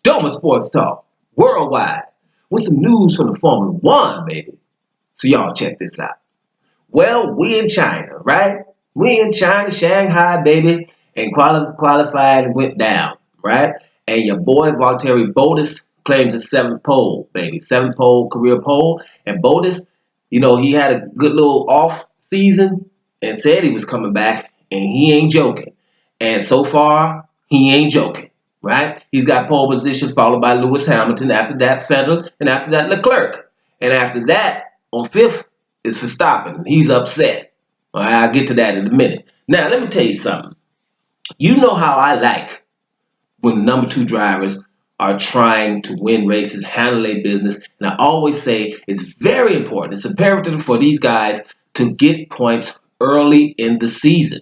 Doma Sports Talk, worldwide, with some news from the Formula One, baby. So y'all check this out. Well, we in China, right? We in China, Shanghai, baby, and qualified and went down, right? And your boy Valtteri Bottas claims his seventh pole, baby, seventh pole, career pole. And Bottas, he had a good little off season and said he was coming back, and he ain't joking. And so far, he ain't joking, right? He's got pole position followed by Lewis Hamilton. After that, Vettel, and after that, Leclerc. And after that, on fifth is Verstappen. He's upset. All right, I'll get to that in a minute. Now, let me tell you something. You know how I like when the number two drivers are trying to win races, handle their business. And I always say it's very important. It's imperative for these guys to get points early in the season.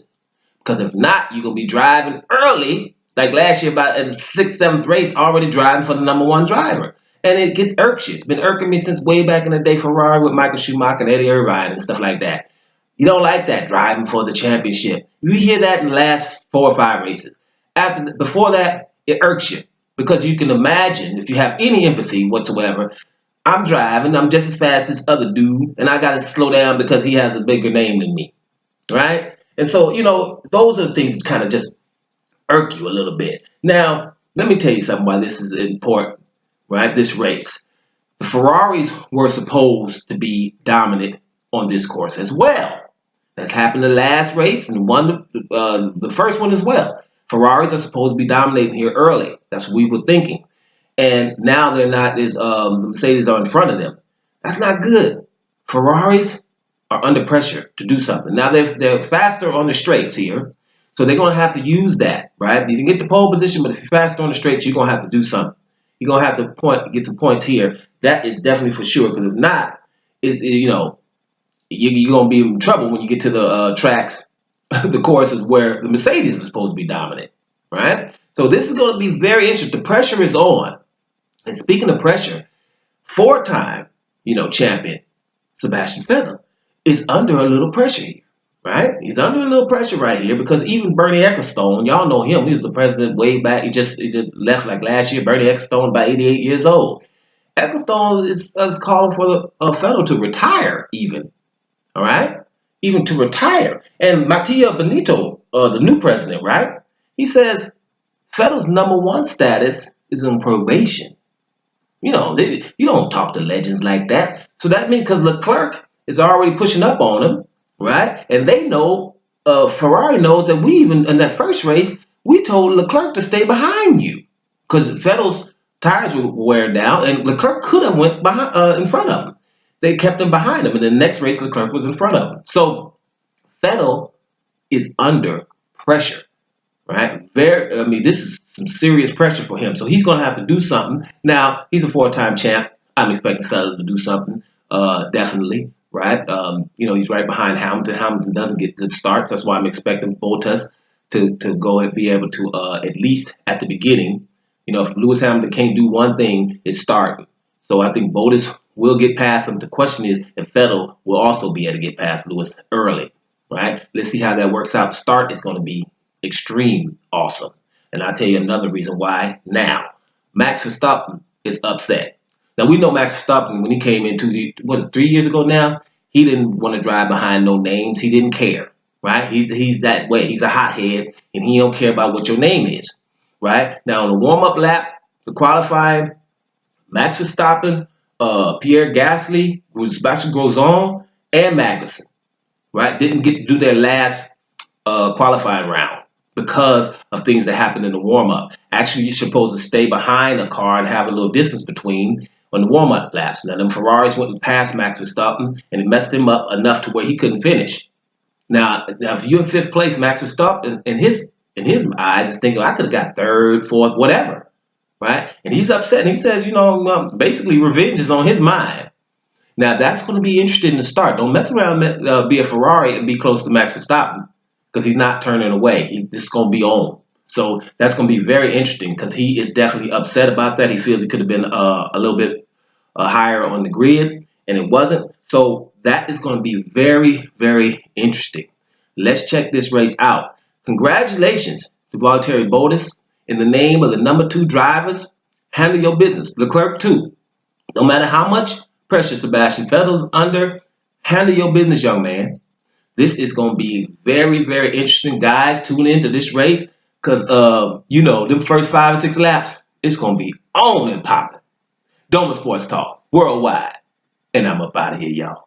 Because if not, you're going to be driving early, like last year, about in the 6th, 7th race, already driving for the number one driver. And it gets irks you. It's been irking me since way back in the day, Ferrari with Michael Schumacher and Eddie Irvine and stuff like that. You don't like that, driving for the championship. You hear that in the last 4 or 5 races. Before that, it irks you. Because you can imagine, if you have any empathy whatsoever, I'm driving, I'm just as fast as this other dude, and I got to slow down because he has a bigger name than me, right? And so, those are the things that kind of just irk you a little bit. Now, let me tell you something why this is important, right? This race. The Ferraris were supposed to be dominant on this course as well. That's happened the last race and won the first one as well. Ferraris are supposed to be dominating here early. That's what we were thinking. And now they're not, the Mercedes are in front of them. That's not good. Ferraris are under pressure to do something. Now they're faster on the straights here, so they're going to have to use that, right? You can get the pole position, but if you're faster on the straights, you're going to have to do something. You're going to have to get some points here. That is definitely for sure, because if not, you're going to be in trouble when you get to the tracks, the courses where the Mercedes is supposed to be dominant, right? So this is going to be very interesting. The pressure is on. And speaking of pressure, 4-time, champion Sebastian Vettel is under a little pressure here, right? He's under a little pressure right here because even Bernie Ecclestone, y'all know him. He was the president way back. He just left like last year. Bernie Ecclestone, about 88 years old. Ecclestone is calling for Vettel to retire even, all right? Even to retire. And Mattia Benito, the new president, right? He says Vettel's number one status is in probation. You don't talk to legends like that. So that means because Leclerc is already pushing up on him, right? And they know, Ferrari knows that we even, in that first race, we told Leclerc to stay behind you because Vettel's tires were wearing down and Leclerc could have went behind, in front of him. They kept him behind him, and the next race, Leclerc was in front of him. So Vettel is under pressure, right? This is some serious pressure for him. So he's going to have to do something. Now, he's a 4-time champ. I'm expecting Vettel to do something, definitely, right? He's right behind Hamilton. Hamilton doesn't get good starts. That's why I'm expecting Bottas to go and be able to, at least at the beginning, if Lewis Hamilton can't do one thing, it's starting. So I think Bottas will get past him. The question is if Vettel will also be able to get past Lewis early, right? Let's see how that works out. Start is going to be extreme awesome. And I'll tell you another reason why now. Max Verstappen is upset. Now, we know Max Verstappen, when he came into 3 years ago now, he didn't want to drive behind no names. He didn't care, right? He's that way. He's a hothead, and he don't care about what your name is, right? Now, on the warm-up lap, the qualifying, Max Verstappen, Pierre Gasly, Sebastian Grosjean, and Magnussen, right, didn't get to do their last qualifying round because of things that happened in the warm-up. Actually, you're supposed to stay behind a car and have a little distance between on the warm-up laps. Now, them Ferraris went past Max Verstappen, and it messed him up enough to where he couldn't finish. Now if you're in 5th place, Max Verstappen, in his eyes, is thinking, I could have got 3rd, 4th, whatever, right? And he's upset, and he says, basically revenge is on his mind. Now, that's going to be interesting to start. Don't mess around, be a Ferrari and be close to Max Verstappen because he's not turning away. He's just going to be on. So that's going to be very interesting because he is definitely upset about that. He feels it could have been a little bit higher on the grid, and it wasn't. So that is going to be very, very interesting. Let's check this race out. Congratulations to Valtteri Bottas in the name of the number 2 drivers, Handle your business. Leclerc too. No matter how much pressure Sebastian Vettel's under, handle your business, young man. This is going to be very, very interesting. Guys, tune into this race because, them first 5 or 6 laps, it's going to be on and popping. Doma Sports Talk, worldwide. And I'm up out of here, y'all.